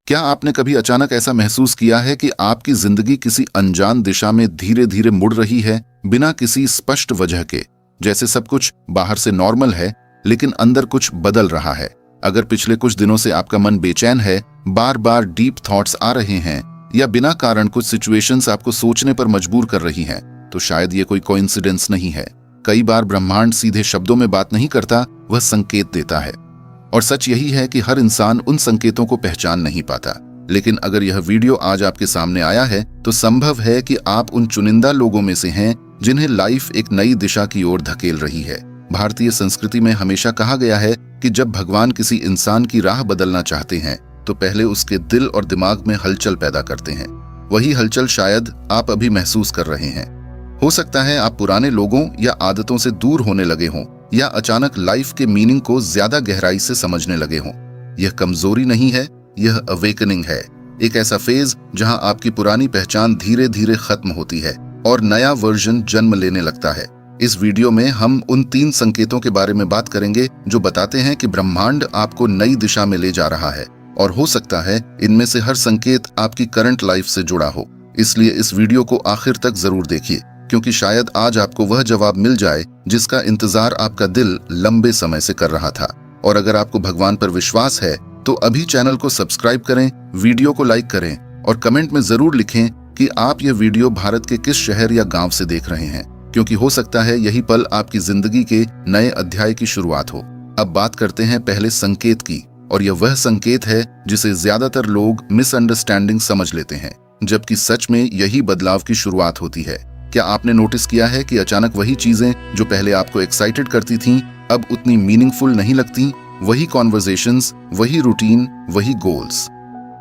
क्या आपने कभी अचानक ऐसा महसूस किया है कि आपकी जिंदगी किसी अनजान दिशा में धीरे धीरे मुड़ रही है, बिना किसी स्पष्ट वजह के? जैसे सब कुछ बाहर से नॉर्मल है, लेकिन अंदर कुछ बदल रहा है। अगर पिछले कुछ दिनों से आपका मन बेचैन है, बार बार डीप थॉट्स आ रहे हैं, या बिना कारण कुछ सिचुएशंस आपको सोचने पर मजबूर कर रही हैं, तो शायद ये कोई कोइंसिडेंस नहीं है। कई बार ब्रह्मांड सीधे शब्दों में बात नहीं करता, वह संकेत देता है। और सच यही है कि हर इंसान उन संकेतों को पहचान नहीं पाता। लेकिन अगर यह वीडियो आज आपके सामने आया है, तो संभव है कि आप उन चुनिंदा लोगों में से हैं जिन्हें लाइफ एक नई दिशा की ओर धकेल रही है। भारतीय संस्कृति में हमेशा कहा गया है कि जब भगवान किसी इंसान की राह बदलना चाहते हैं, तो पहले उसके दिल और दिमाग में हलचल पैदा करते हैं। वही हलचल शायद आप अभी महसूस कर रहे हैं। हो सकता है आप पुराने लोगों या आदतों से दूर होने लगे हों, या अचानक लाइफ के मीनिंग को ज्यादा गहराई से समझने लगे हों। यह कमजोरी नहीं है, यह अवेकनिंग है। एक ऐसा फेज जहां आपकी पुरानी पहचान धीरे धीरे खत्म होती है और नया वर्जन जन्म लेने लगता है। इस वीडियो में हम उन 3 संकेतों के बारे में बात करेंगे जो बताते हैं कि ब्रह्मांड आपको नई दिशा में ले जा रहा है, और हो सकता है इनमें से हर संकेत आपकी करंट लाइफ से जुड़ा हो। इसलिए इस वीडियो को आखिर तक जरूर देखिए, क्योंकि शायद आज आपको वह जवाब मिल जाए जिसका इंतजार आपका दिल लंबे समय से कर रहा था। और अगर आपको भगवान पर विश्वास है, तो अभी चैनल को सब्सक्राइब करें, वीडियो को लाइक करें और कमेंट में जरूर लिखें कि आप यह वीडियो भारत के किस शहर या गांव से देख रहे हैं, क्योंकि हो सकता है यही पल आपकी जिंदगी के नए अध्याय की शुरुआत हो। अब बात करते हैं पहले संकेत की, और यह वह संकेत है जिसे ज्यादातर लोग मिसअंडरस्टैंडिंग समझ लेते हैं, जबकि सच में यही बदलाव की शुरुआत होती है। क्या आपने नोटिस किया है कि अचानक वही चीजें जो पहले आपको एक्साइटेड करती थीं, अब उतनी मीनिंगफुल नहीं लगती? वही कॉन्वर्सेशंस, वही रूटीन, वही गोल्स,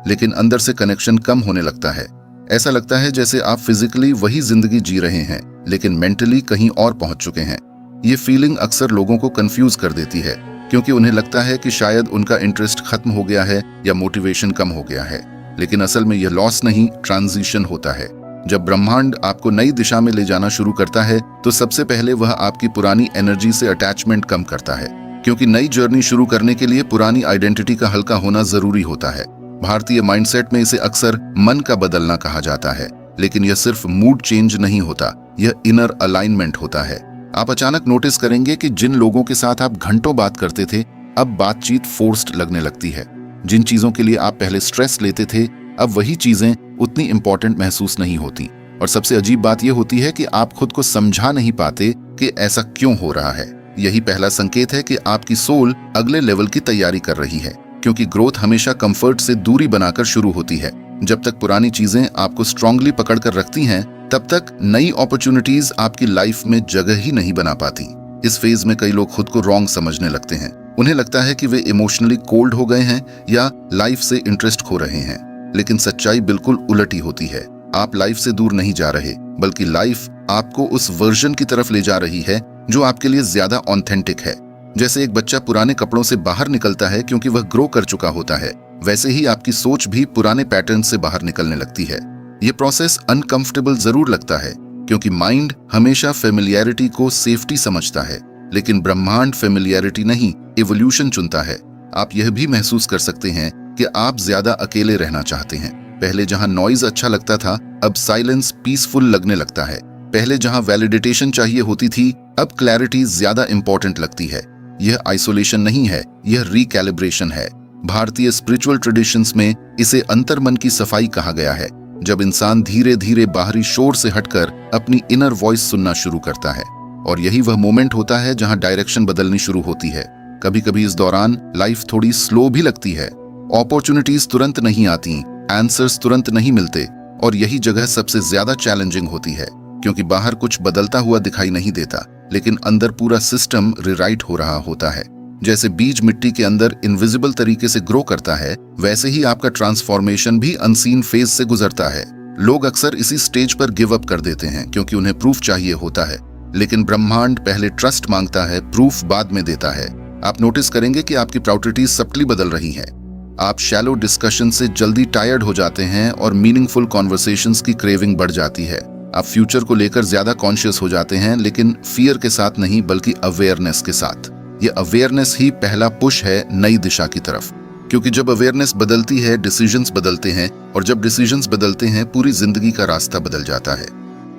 लेकिन अंदर से कनेक्शन कम होने लगता है। ऐसा लगता है जैसे आप फिजिकली वही जिंदगी जी रहे हैं, लेकिन मेंटली कहीं और पहुंच चुके हैं। ये फीलिंग अक्सर लोगों को कंफ्यूज कर देती है, क्योंकि उन्हें लगता है कि शायद उनका इंटरेस्ट खत्म हो गया है या मोटिवेशन कम हो गया है। लेकिन असल में यह लॉस नहीं, ट्रांजिशन होता है। जब ब्रह्मांड आपको नई दिशा में ले जाना शुरू करता है, तो सबसे पहले वह आपकी पुरानी एनर्जी से अटैचमेंट कम करता है, क्योंकि नई जर्नी शुरू करने के लिए पुरानी आइडेंटिटी का हल्का होना जरूरी होता है। भारतीय माइंडसेट में इसे अक्सर मन का बदलना कहा जाता है, लेकिन यह सिर्फ मूड चेंज नहीं होता, यह इनर अलाइनमेंट होता है। आप अचानक नोटिस करेंगे कि जिन लोगों के साथ आप घंटों बात करते थे, अब बातचीत फोर्स्ड लगने लगती है। जिन चीजों के लिए आप पहले स्ट्रेस लेते थे, अब वही चीजें उतनी इंपॉर्टेंट महसूस नहीं होती। और सबसे अजीब बात यह होती है कि आप खुद को समझा नहीं पाते कि ऐसा क्यों हो रहा है। यही पहला संकेत है कि आपकी सोल अगले लेवल की तैयारी कर रही है, क्योंकि ग्रोथ हमेशा कंफर्ट से दूरी बनाकर शुरू होती है। जब तक पुरानी चीजें आपको स्ट्रांगली पकड़ कर रखती हैं, तब तक नई अपॉर्चुनिटीज आपकी लाइफ में जगह ही नहीं बना पाती। इस फेज में कई लोग खुद को रॉन्ग समझने लगते हैं। उन्हें लगता है कि वे इमोशनली कोल्ड हो गए हैं या लाइफ से इंटरेस्ट खो रहे हैं, लेकिन सच्चाई बिल्कुल उलटी होती है। आप लाइफ से दूर नहीं जा रहे, बल्कि लाइफ आपको उस वर्जन की तरफ ले जा रही है जो आपके लिए ज्यादा ऑथेंटिक है। जैसे एक बच्चा पुराने कपड़ों से बाहर निकलता है क्योंकि वह ग्रो कर चुका होता है, वैसे ही आपकी सोच भी पुराने पैटर्न से बाहर निकलने लगती है। ये प्रोसेस अनकंफर्टेबल जरूर लगता है, क्योंकि माइंड हमेशा फेमिलियरिटी को सेफ्टी समझता है, लेकिन ब्रह्मांड फेमिलियरिटी नहीं, इवोल्यूशन चुनता है। आप यह भी महसूस कर सकते हैं कि आप ज्यादा अकेले रहना चाहते हैं। पहले जहां नॉइज अच्छा लगता था, अब साइलेंस पीसफुल लगने लगता है। पहले जहां वैलिडेटेशन चाहिए होती थी, अब क्लैरिटी ज्यादा इंपॉर्टेंट लगती है। यह आइसोलेशन नहीं है, यह रिकैलिब्रेशन है। भारतीय स्पिरिचुअल ट्रेडिशंस में इसे अंतर्मन की सफाई कहा गया है, जब इंसान धीरे धीरे बाहरी शोर से हटकर अपनी इनर वॉइस सुनना शुरू करता है। और यही वह मोमेंट होता है जहां डायरेक्शन बदलनी शुरू होती है। कभी कभी इस दौरान लाइफ थोड़ी स्लो भी लगती है। अपॉर्चुनिटीज तुरंत नहीं आती, आंसर्स तुरंत नहीं मिलते, और यही जगह सबसे ज्यादा चैलेंजिंग होती है, क्योंकि बाहर कुछ बदलता हुआ दिखाई नहीं देता, लेकिन अंदर पूरा सिस्टम रिराइट हो रहा होता है। जैसे बीज मिट्टी के अंदर इनविजिबल तरीके से ग्रो करता है, वैसे ही आपका ट्रांसफॉर्मेशन भी अनसीन फेज से गुजरता है। लोग अक्सर इसी स्टेज पर गिव अप कर देते हैं, क्योंकि उन्हें प्रूफ चाहिए होता है, लेकिन ब्रह्मांड पहले ट्रस्ट मांगता है, प्रूफ बाद में देता है। आप नोटिस करेंगे कि आपकी प्रायोरिटीज सब्टली बदल रही हैं। आप शैलो डिस्कशन से जल्दी टायर्ड हो जाते हैं और मीनिंगफुल कॉन्वर्सेशंस की क्रेविंग बढ़ जाती है। आप फ्यूचर को लेकर ज्यादा कॉन्शियस हो जाते हैं, लेकिन फियर के साथ नहीं, बल्कि अवेयरनेस के साथ। ये अवेयरनेस ही पहला पुश है नई दिशा की तरफ। क्योंकि जब अवेयरनेस बदलती है डिसीजंस बदलते हैं, और जब डिसीजंस बदलते हैं पूरी जिंदगी का रास्ता बदल जाता है।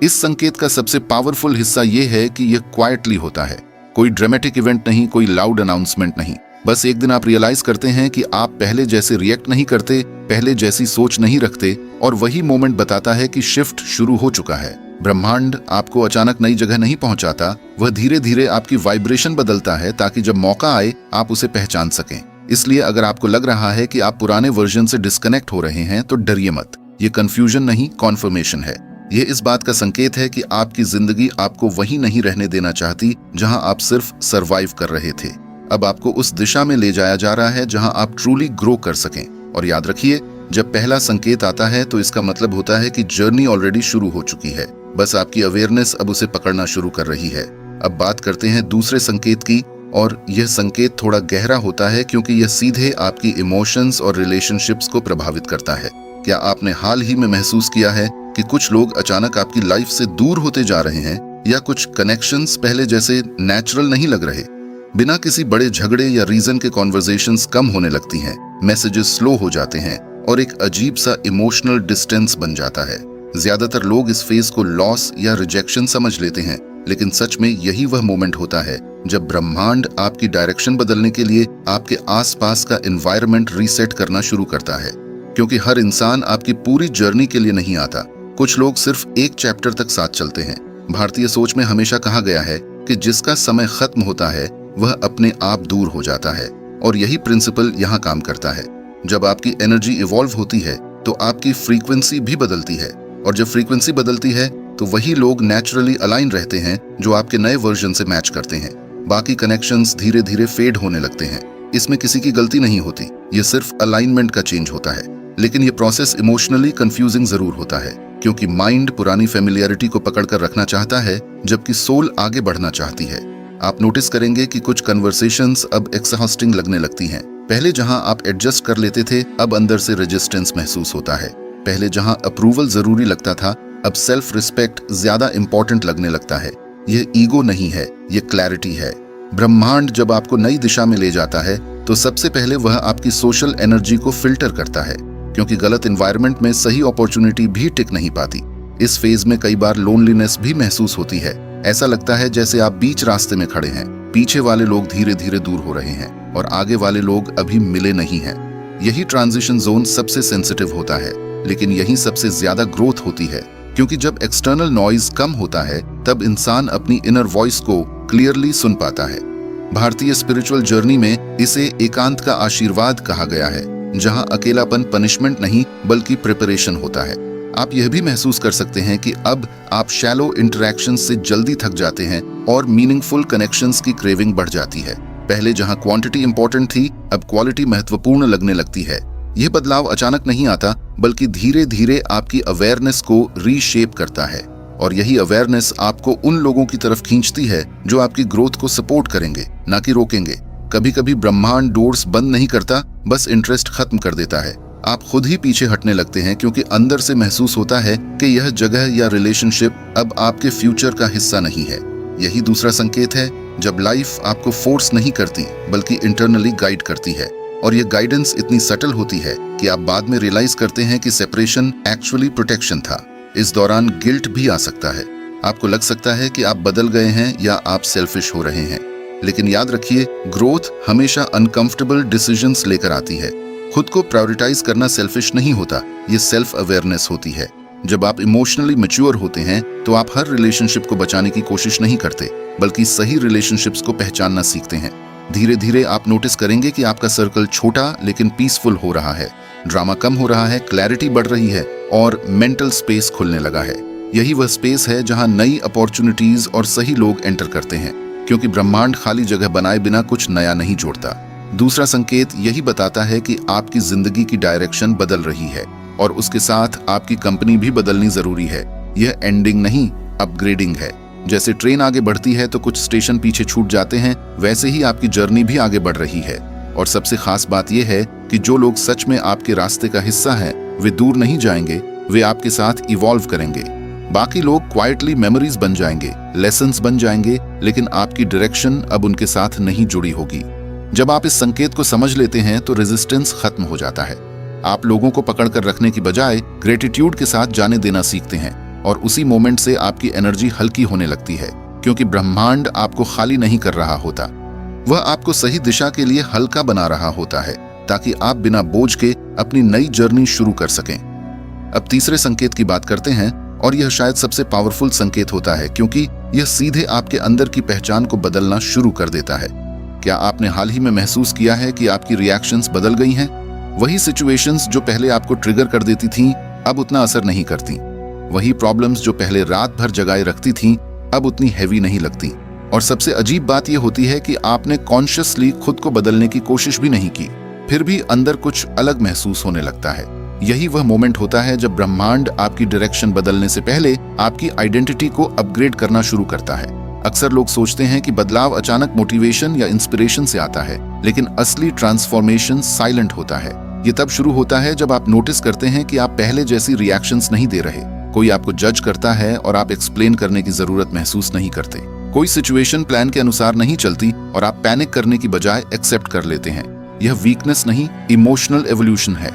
इस संकेत का सबसे पावरफुल हिस्सा ये है कि यह क्वाइटली होता है। कोई ड्रामेटिक इवेंट नहीं, कोई लाउड अनाउंसमेंट नहीं। बस एक दिन आप रियलाइज करते हैं कि आप पहले जैसे रिएक्ट नहीं करते, पहले जैसी सोच नहीं रखते, और वही मोमेंट बताता है कि शिफ्ट शुरू हो चुका है। ब्रह्मांड आपको अचानक नई जगह नहीं पहुंचाता, वह धीरे धीरे आपकी वाइब्रेशन बदलता है ताकि जब मौका आए आप उसे पहचान सकें। इसलिए अगर आपको लग रहा है कि आप पुराने वर्जन से डिस्कनेक्ट हो रहे हैं तो डरिए मत। ये कंफ्यूजन नहीं, कॉन्फर्मेशन है। ये इस बात का संकेत है कि आपकी जिंदगी आपको वहीं नहीं रहने देना चाहती जहां आप सिर्फ सरवाइव कर रहे थे। अब आपको उस दिशा में ले जाया जा रहा है जहां आप ट्रूली ग्रो कर सकें। और याद रखिए, जब पहला संकेत आता है तो इसका मतलब होता है कि जर्नी ऑलरेडी शुरू हो चुकी है, बस आपकी अवेयरनेस अब उसे पकड़ना शुरू कर रही है। अब बात करते हैं दूसरे संकेत की, और यह संकेत थोड़ा गहरा होता है क्योंकि यह सीधे आपकी इमोशंस और रिलेशनशिप्स को प्रभावित करता है। क्या आपने हाल ही में महसूस किया है कि कुछ लोग अचानक आपकी लाइफ से दूर होते जा रहे हैं, या कुछ कनेक्शंस पहले जैसे नेचुरल नहीं लग रहे? बिना किसी बड़े झगड़े या रीजन के कॉन्वर्सेशंस कम होने लगती हैं, मैसेजेस स्लो हो जाते हैं, और एक अजीब सा इमोशनल डिस्टेंस बन जाता है। ज्यादातर लोग इस फेज को लॉस या रिजेक्शन समझ लेते हैं, लेकिन सच में यही वह मोमेंट होता है जब ब्रह्मांड आपकी डायरेक्शन बदलने के लिए आपके आसपास का एनवायरनमेंट रीसेट करना शुरू करता है। क्योंकि हर इंसान आपकी पूरी जर्नी के लिए नहीं आता, कुछ लोग सिर्फ एक चैप्टर तक साथ चलते हैं। भारतीय सोच में हमेशा कहा गया है कि जिसका समय खत्म होता है वह अपने आप दूर हो जाता है, और यही प्रिंसिपल यहाँ काम करता है। जब आपकी एनर्जी इवॉल्व होती है तो आपकी फ्रीक्वेंसी भी बदलती है, और जब फ्रीक्वेंसी बदलती है तो वही लोग नेचुरली अलाइन रहते हैं जो आपके नए वर्जन से मैच करते हैं। बाकी कनेक्शंस धीरे धीरे फेड होने लगते हैं। इसमें किसी की गलती नहीं होती, ये सिर्फ अलाइनमेंट का चेंज होता है। लेकिन ये प्रोसेस इमोशनली कंफ्यूजिंग जरूर होता है, क्योंकि माइंड पुरानी फेमिलियरिटी को पकड़कर रखना चाहता है जबकि सोल आगे बढ़ना चाहती है। आप नोटिस करेंगे कि कुछ कन्वर्सेशंस अब एक्सहॉस्टिंग लगने लगती हैं। पहले जहां आप एडजस्ट कर लेते थे, अब अंदर से रेजिस्टेंस महसूस होता है। पहले जहां अप्रूवल जरूरी लगता था, अब सेल्फ रिस्पेक्ट ज्यादा इंपॉर्टेंट लगने लगता है। यह ईगो नहीं है, यह क्लैरिटी है। ब्रह्मांड जब आपको नई दिशा में ले जाता है तो सबसे पहले वह आपकी सोशल एनर्जी को फिल्टर करता है, क्योंकि गलत एनवायरनमेंट में सही अपॉर्चुनिटी भी टिक नहीं पाती। इस फेज में कई बार लोनलीनेस भी महसूस होती है। ऐसा लगता है जैसे आप बीच रास्ते में खड़े हैं, पीछे वाले लोग धीरे धीरे दूर हो रहे हैं और आगे वाले लोग अभी मिले नहीं हैं। यही ट्रांजिशन जोन सबसे सेंसिटिव होता है, लेकिन यही सबसे ज्यादा ग्रोथ होती है, क्योंकि जब एक्सटर्नल नॉइज कम होता है तब इंसान अपनी इनर वॉइस को क्लियरली सुन पाता है। भारतीय स्पिरिचुअल जर्नी में इसे एकांत का आशीर्वाद कहा गया है, जहां अकेलापन पनिशमेंट नहीं बल्कि प्रिपरेशन होता है। आप यह भी महसूस कर सकते हैं कि अब आप शैलो इंटरैक्शंस से जल्दी थक जाते हैं और मीनिंगफुल कनेक्शंस की क्रेविंग बढ़ जाती है। पहले जहां क्वांटिटी इंपॉर्टेंट थी, अब क्वालिटी महत्वपूर्ण लगने लगती है। यह बदलाव अचानक नहीं आता, बल्कि धीरे धीरे आपकी अवेयरनेस को रीशेप करता है, और यही अवेयरनेस आपको उन लोगों की तरफ खींचती है जो आपकी ग्रोथ को सपोर्ट करेंगे, ना कि रोकेंगे। कभी कभी ब्रह्मांड डोर्स बंद नहीं करता, बस इंटरेस्ट खत्म कर देता है। आप खुद ही पीछे हटने लगते हैं, क्योंकि अंदर से महसूस होता है कि यह जगह या रिलेशनशिप अब आपके फ्यूचर का हिस्सा नहीं है। यही दूसरा संकेत है, जब लाइफ आपको फोर्स नहीं करती बल्कि इंटरनली गाइड करती है, और यह गाइडेंस इतनी सटल होती है कि आप बाद में रियलाइज करते हैं कि सेपरेशन एक्चुअली प्रोटेक्शन था। इस दौरान गिल्ट भी आ सकता है। आपको लग सकता है कि आप बदल गए हैं या आप सेल्फिश हो रहे हैं, लेकिन याद रखिए, ग्रोथ हमेशा अनकंफर्टेबल डिसीजंस लेकर आती है। खुद को प्रायोरिटाइज करना सेल्फिश नहीं होता, ये सेल्फ अवेयरनेस होती है। जब आप इमोशनली मैच्योर होते हैं तो आप हर रिलेशनशिप को बचाने की कोशिश नहीं करते, बल्कि सही रिलेशनशिप्स को पहचानना सीखते हैं। धीरे धीरे आप नोटिस करेंगे कि आपका सर्कल छोटा लेकिन पीसफुल हो रहा है, ड्रामा कम हो रहा है, क्लैरिटी बढ़ रही है, और मेंटल स्पेस खुलने लगा है। यही वह स्पेस है जहां नई अपॉर्चुनिटीज और सही लोग एंटर करते हैं, क्योंकि ब्रह्मांड खाली जगह बनाए बिना कुछ नया नहीं जोड़ता। दूसरा संकेत यही बताता है कि आपकी जिंदगी की डायरेक्शन बदल रही है, और उसके साथ आपकी कंपनी भी बदलनी जरूरी है। यह एंडिंग नहीं, अपग्रेडिंग है। जैसे ट्रेन आगे बढ़ती है तो कुछ स्टेशन पीछे छूट जाते हैं, वैसे ही आपकी जर्नी भी आगे बढ़ रही है। और सबसे खास बात यह है कि जो लोग सच में आपके रास्ते का हिस्सा हैं, वे दूर नहीं जाएंगे, वे आपके साथ इवॉल्व करेंगे। बाकी लोग क्वाइटली मेमोरीज बन जाएंगे, लेसन्स बन जाएंगे, लेकिन आपकी डायरेक्शन अब उनके साथ नहीं जुड़ी होगी। जब आप इस संकेत को समझ लेते हैं तो रेजिस्टेंस खत्म हो जाता है। आप लोगों को पकड़कर रखने की बजाय ग्रेटिट्यूड के साथ जाने देना सीखते हैं और उसी मोमेंट से आपकी एनर्जी हल्की होने लगती है, क्योंकि ब्रह्मांड आपको खाली नहीं कर रहा होता, वह आपको सही दिशा के लिए हल्का बना रहा होता है ताकि आप बिना बोझ के अपनी नई जर्नी शुरू कर सकें। अब तीसरे संकेत की बात करते हैं और यह शायद सबसे पावरफुल संकेत होता है, क्योंकि यह सीधे आपके अंदर की पहचान को बदलना शुरू कर देता है। क्या आपने हाल ही में महसूस किया है कि आपकी रिएक्शंस बदल गई हैं? वही सिचुएशंस जो पहले आपको ट्रिगर कर देती थीं, अब उतना असर नहीं करती। वही प्रॉब्लम्स जो पहले रात भर जगाए रखती थीं, अब उतनी हैवी नहीं लगती। और सबसे अजीब बात यह होती है कि आपने कॉन्शियसली खुद को बदलने की कोशिश भी नहीं की, फिर भी अंदर कुछ अलग महसूस होने लगता है। यही वह मोमेंट होता है जब ब्रह्मांड आपकी डायरेक्शन बदलने से पहले आपकी आइडेंटिटी को अपग्रेड करना शुरू करता है। अक्सर लोग सोचते हैं कि बदलाव अचानक मोटिवेशन या इंस्पिरेशन से आता है, लेकिन असली ट्रांसफॉर्मेशन साइलेंट होता है। ये तब शुरू होता है जब आप नोटिस करते हैं कि आप पहले जैसी रिएक्शंस नहीं दे रहे। कोई आपको जज करता है और आप एक्सप्लेन करने की जरूरत महसूस नहीं करते। कोई सिचुएशन प्लान के अनुसार नहीं चलती और आप पैनिक करने की बजाय एक्सेप्ट कर लेते हैं। यह वीकनेस नहीं, इमोशनल एवोल्यूशन है।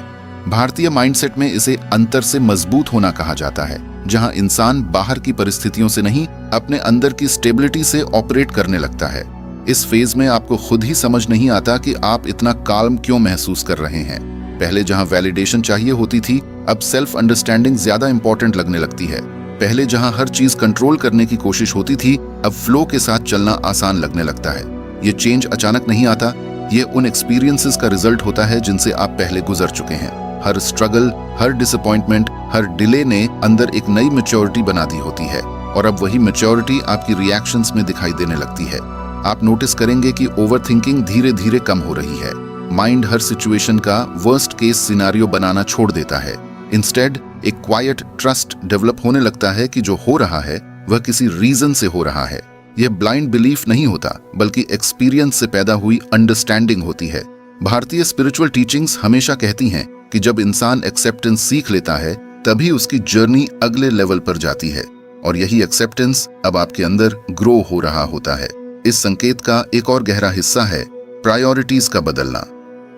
भारतीय माइंडसेट में इसे अंतर से मजबूत होना कहा जाता है, जहां इंसान बाहर की परिस्थितियों से नहीं, अपने अंदर की स्टेबिलिटी से ऑपरेट करने लगता है। इस फेज में आपको खुद ही समझ नहीं आता कि आप इतना काल्म क्यों महसूस कर रहे हैं। पहले जहां वैलिडेशन चाहिए होती थी, अब सेल्फ अंडरस्टैंडिंग ज्यादा इंपॉर्टेंट लगने लगती है। पहले जहां हर चीज कंट्रोल करने की कोशिश होती थी, अब फ्लो के साथ चलना आसान लगने लगता है। ये चेंज अचानक नहीं आता, ये उन एक्सपीरियंसेस का रिजल्ट होता है जिनसे आप पहले गुजर चुके हैं। हर स्ट्रगल, हर डिसअपॉइंटमेंट, हर डिले ने अंदर एक नई मैच्योरिटी बना दी होती है और अब वही मैच्योरिटी आपकी रिएक्शंस में दिखाई देने लगती है। आप नोटिस करेंगे कि ओवरथिंकिंग धीरे धीरे कम हो रही है। माइंड हर सिचुएशन का वर्स्ट केस सिनेरियो बनाना छोड़ देता है। इंस्टेड एक क्वाइट ट्रस्ट डेवलप होने लगता है कि जो हो रहा है वह किसी रीजन से हो रहा है। यह ब्लाइंड बिलीफ नहीं होता, बल्कि एक्सपीरियंस से पैदा हुई अंडरस्टैंडिंग होती है। भारतीय स्पिरिचुअल टीचिंग्स हमेशा कहती हैं कि जब इंसान एक्सेप्टेंस सीख लेता है, तभी उसकी जर्नी अगले लेवल पर जाती है और यही एक्सेप्टेंस अब आपके अंदर ग्रो हो रहा होता है। इस संकेत का एक और गहरा हिस्सा है प्रायोरिटीज का बदलना।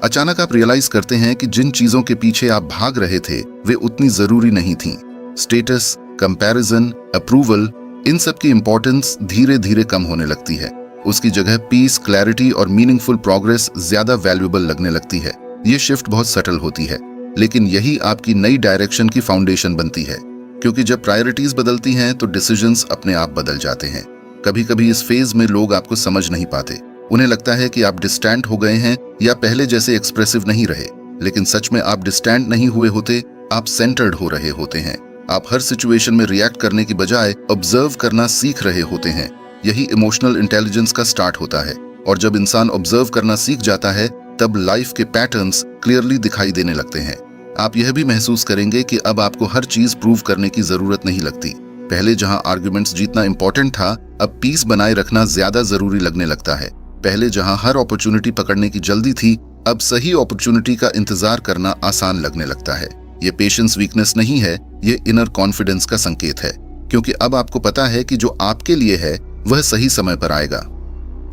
अचानक आप रियलाइज करते हैं कि जिन चीजों के पीछे आप भाग रहे थे वे उतनी जरूरी नहीं थीं। स्टेटस, कंपैरिजन, अप्रूवल, इन सब की इंपॉर्टेंस धीरे धीरे कम होने लगती है। उसकी जगह पीस, क्लैरिटी और मीनिंगफुल प्रोग्रेस ज्यादा वैल्यूएबल लगने लगती है। ये शिफ्ट बहुत सटल होती है, लेकिन यही आपकी नई डायरेक्शन की फाउंडेशन बनती है, क्योंकि जब प्रायोरिटीज बदलती हैं तो डिसीजंस अपने आप बदल जाते हैं। कभी कभी इस फेज में लोग आपको समझ नहीं पाते। उन्हें लगता है कि आप डिस्टेंट हो गए हैं या पहले जैसे एक्सप्रेसिव नहीं रहे, लेकिन सच में आप डिस्टेंट नहीं हुए होते, आप सेंटर्ड हो रहे होते हैं। आप हर सिचुएशन में रिएक्ट करने की बजाय ऑब्जर्व करना सीख रहे होते हैं। यही इमोशनल इंटेलिजेंस का स्टार्ट होता है और जब इंसान ऑब्जर्व करना सीख जाता है, तब लाइफ के पैटर्न्स क्लियरली दिखाई देने लगते हैं। आप यह भी महसूस करेंगे कि अब आपको हर चीज प्रूव करने की जरूरत नहीं लगती। पहले जहां आर्गुमेंट्स जीतना इंपॉर्टेंट था, अब पीस बनाए रखना ज्यादा जरूरी लगने लगता है। पहले जहां हर अपॉर्चुनिटी पकड़ने की जल्दी थी, अब सही अपॉर्चुनिटी का इंतजार करना आसान लगने लगता है। ये पेशेंस वीकनेस नहीं है, ये इनर कॉन्फिडेंस का संकेत है, क्योंकि अब आपको पता है कि जो आपके लिए है वह सही समय पर आएगा।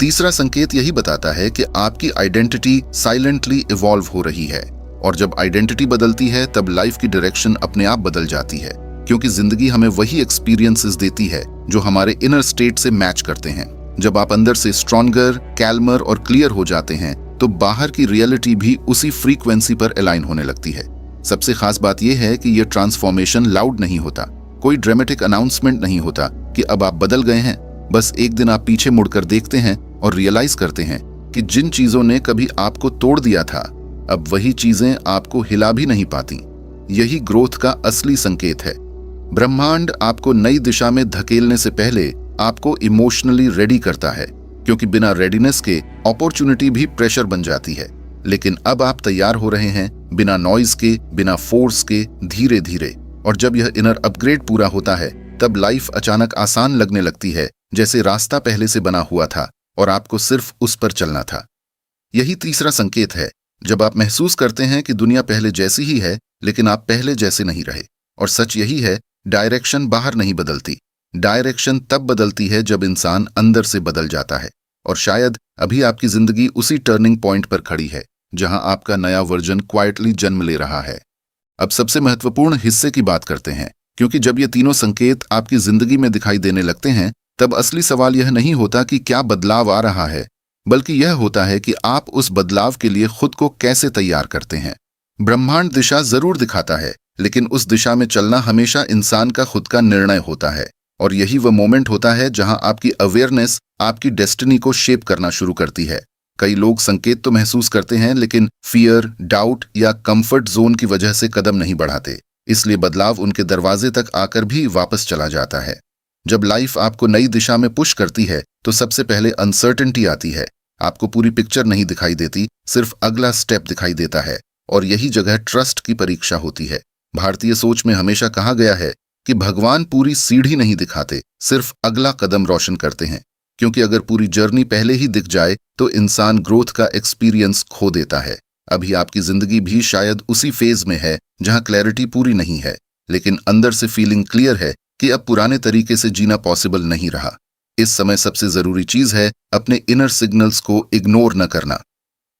तीसरा संकेत यही बताता है कि आपकी आइडेंटिटी साइलेंटली इवॉल्व हो रही है, और जब आइडेंटिटी बदलती है तब लाइफ की डायरेक्शन अपने आप बदल जाती है, क्योंकि जिंदगी हमें वही एक्सपीरियंसेस देती है जो हमारे इनर स्टेट से मैच करते हैं। जब आप अंदर से स्ट्रॉन्गर, कैल्मर और क्लियर हो जाते हैं, तो बाहर की रियलिटी भी उसी फ्रीक्वेंसी पर अलाइन होने लगती है। सबसे खास बात यह है कि यह ट्रांसफॉर्मेशन लाउड नहीं होता, कोई ड्रामेटिक अनाउंसमेंट नहीं होता कि अब आप बदल गए हैं। बस एक दिन आप पीछे मुड़कर देखते हैं और रियलाइज करते हैं कि जिन चीजों ने कभी आपको तोड़ दिया था, अब वही चीजें आपको हिला भी नहीं पाती। यही ग्रोथ का असली संकेत है। ब्रह्मांड आपको नई दिशा में धकेलने से पहले आपको इमोशनली रेडी करता है, क्योंकि बिना रेडीनेस के अपॉर्चुनिटी भी प्रेशर बन जाती है। लेकिन अब आप तैयार हो रहे हैं, बिना नॉइज के, बिना फोर्स के, धीरे धीरे। और जब यह इनर अपग्रेड पूरा होता है, तब लाइफ अचानक आसान लगने लगती है, जैसे रास्ता पहले से बना हुआ था और आपको सिर्फ उस पर चलना था। यही तीसरा संकेत है, जब आप महसूस करते हैं कि दुनिया पहले जैसी ही है, लेकिन आप पहले जैसे नहीं रहे। और सच यही है, डायरेक्शन बाहर नहीं बदलती, डायरेक्शन तब बदलती है जब इंसान अंदर से बदल जाता है। और शायद अभी आपकी जिंदगी उसी टर्निंग पॉइंट पर खड़ी है जहां आपका नया वर्जन क्वाइटली जन्म ले रहा है। अब सबसे महत्वपूर्ण हिस्से की बात करते हैं, क्योंकि जब ये तीनों संकेत आपकी जिंदगी में दिखाई देने लगते हैं, तब असली सवाल यह नहीं होता कि क्या बदलाव आ रहा है, बल्कि यह होता है कि आप उस बदलाव के लिए खुद को कैसे तैयार करते हैं। ब्रह्मांड दिशा जरूर दिखाता है, लेकिन उस दिशा में चलना हमेशा इंसान का खुद का निर्णय होता है, और यही वह मोमेंट होता है जहां आपकी अवेयरनेस आपकी डेस्टिनी को शेप करना शुरू करती है। कई लोग संकेत तो महसूस करते हैं, लेकिन फियर, डाउट या कंफर्ट जोन की वजह से कदम नहीं बढ़ाते, इसलिए बदलाव उनके दरवाजे तक आकर भी वापस चला जाता है। जब लाइफ आपको नई दिशा में पुश करती है तो सबसे पहले अनसर्टेनिटी आती है। आपको पूरी पिक्चर नहीं दिखाई देती, सिर्फ अगला स्टेप दिखाई देता है, और यही जगह ट्रस्ट की परीक्षा होती है। भारतीय सोच में हमेशा कहा गया है कि भगवान पूरी सीढ़ी नहीं दिखाते, सिर्फ अगला कदम रोशन करते हैं, क्योंकि अगर पूरी जर्नी पहले ही दिख जाए तो इंसान ग्रोथ का एक्सपीरियंस खो देता है। अभी आपकी जिंदगी भी शायद उसी फेज में है जहां क्लैरिटी पूरी नहीं है, लेकिन अंदर से फीलिंग क्लियर है कि अब पुराने तरीके से जीना पॉसिबल नहीं रहा। इस समय सबसे जरूरी चीज है अपने इनर सिग्नल्स को इग्नोर न करना।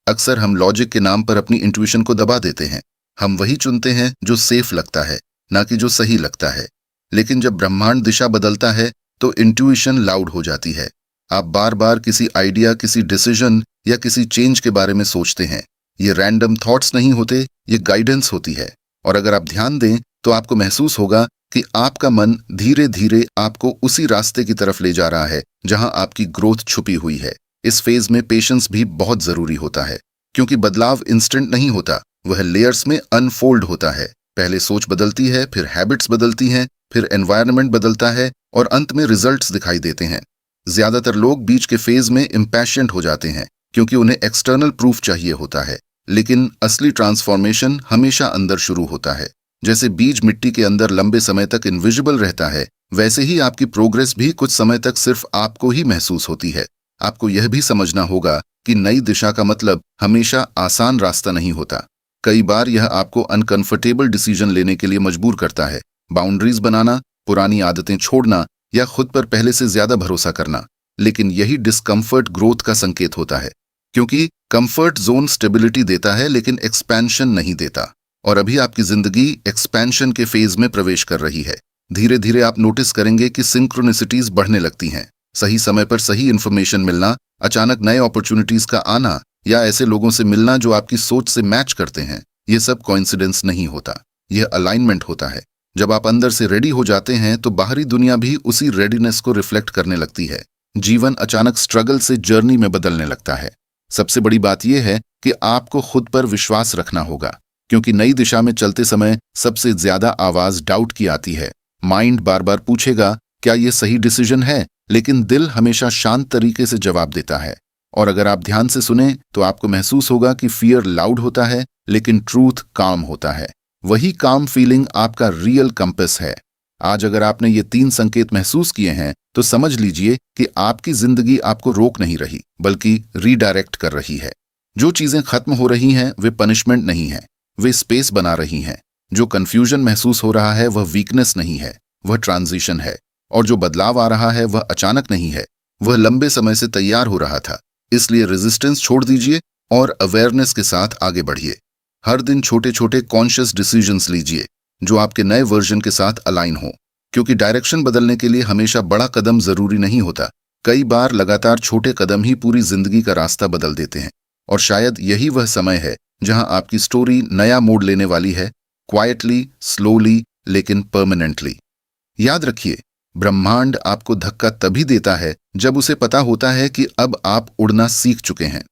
अक्सर हम लॉजिक के नाम पर अपनी इंट्यूशन को दबा देते हैं। हम वही चुनते हैं जो सेफ लगता है, ना कि जो सही लगता है। लेकिन जब ब्रह्मांड दिशा बदलता है तो इंट्यूशन लाउड हो जाती है। आप बार बार किसी आइडिया, किसी डिसीजन या किसी चेंज के बारे में सोचते हैं। ये रैंडम थॉट्स नहीं होते, ये गाइडेंस होती है। और अगर आप ध्यान दें तो आपको महसूस होगा कि आपका मन धीरे धीरे आपको उसी रास्ते की तरफ ले जा रहा है जहां आपकी ग्रोथ छुपी हुई है। इस फेज में पेशेंस भी बहुत जरूरी होता है, क्योंकि बदलाव इंस्टेंट नहीं होता, वह लेयर्स में अनफोल्ड होता है। पहले सोच बदलती है, फिर हैबिट्स बदलती हैं, फिर एनवायरनमेंट बदलता है, और अंत में रिजल्ट्स दिखाई देते हैं। ज्यादातर लोग बीच के फेज में इम्पैशेंट हो जाते हैं, क्योंकि उन्हें एक्सटर्नल प्रूफ चाहिए होता है। लेकिन असली ट्रांसफॉर्मेशन हमेशा अंदर शुरू होता है। जैसे बीज मिट्टी के अंदर लंबे समय तक इनविजिबल रहता है, वैसे ही आपकी प्रोग्रेस भी कुछ समय तक सिर्फ आपको ही महसूस होती है। आपको यह भी समझना होगा कि नई दिशा का मतलब हमेशा आसान रास्ता नहीं होता। कई बार यह आपको अनकंफर्टेबल डिसीजन लेने के लिए मजबूर करता है। बाउंड्रीज बनाना, पुरानी आदतें छोड़ना, या खुद पर पहले से ज्यादा भरोसा करना। लेकिन यही डिस्कम्फर्ट ग्रोथ का संकेत होता है, क्योंकि कंफर्ट जोन स्टेबिलिटी देता है लेकिन एक्सपेंशन नहीं देता। और अभी आपकी जिंदगी एक्सपेंशन के फेज में प्रवेश कर रही है। धीरे धीरे आप नोटिस करेंगे कि सिंक्रोनिसिटीज बढ़ने लगती हैं। सही समय पर सही इंफॉर्मेशन मिलना, अचानक नए अपॉर्चुनिटीज का आना, या ऐसे लोगों से मिलना जो आपकी सोच से मैच करते हैं। ये सब कोइंसिडेंस नहीं होता, यह अलाइनमेंट होता है। जब आप अंदर से रेडी हो जाते हैं तो बाहरी दुनिया भी उसी रेडीनेस को रिफ्लेक्ट करने लगती है। जीवन अचानक स्ट्रगल से जर्नी में बदलने लगता है। सबसे बड़ी बात यह है कि आपको खुद पर विश्वास रखना होगा, क्योंकि नई दिशा में चलते समय सबसे ज्यादा आवाज डाउट की आती है। माइंड बार बार पूछेगा क्या यह सही डिसीजन है, लेकिन दिल हमेशा शांत तरीके से जवाब देता है। और अगर आप ध्यान से सुने तो आपको महसूस होगा कि फियर लाउड होता है, लेकिन ट्रूथ काम होता है। वही काम फीलिंग आपका रियल कंपस है। आज अगर आपने ये 3 संकेत महसूस किए हैं तो समझ लीजिए कि आपकी जिंदगी आपको रोक नहीं रही, बल्कि रीडायरेक्ट कर रही है। जो चीजें खत्म हो रही हैं वे पनिशमेंट नहीं है, वे स्पेस बना रही हैं। जो कंफ्यूजन महसूस हो रहा है वह वीकनेस नहीं है, वह ट्रांजिशन है। और जो बदलाव आ रहा है वह अचानक नहीं है, वह लंबे समय से तैयार हो रहा था। इसलिए रेजिस्टेंस छोड़ दीजिए और अवेयरनेस के साथ आगे बढ़िए। हर दिन छोटे छोटे कॉन्शियस डिसीजंस लीजिए जो आपके नए वर्जन के साथ अलाइन हो, क्योंकि डायरेक्शन बदलने के लिए हमेशा बड़ा कदम जरूरी नहीं होता। कई बार लगातार छोटे कदम ही पूरी जिंदगी का रास्ता बदल देते हैं। और शायद यही वह समय है जहां आपकी स्टोरी नया मोड़ लेने वाली है, क्वाइटली, स्लोली, लेकिन परमानेंटली। याद रखिए, ब्रह्मांड आपको धक्का तभी देता है जब उसे पता होता है कि अब आप उड़ना सीख चुके हैं।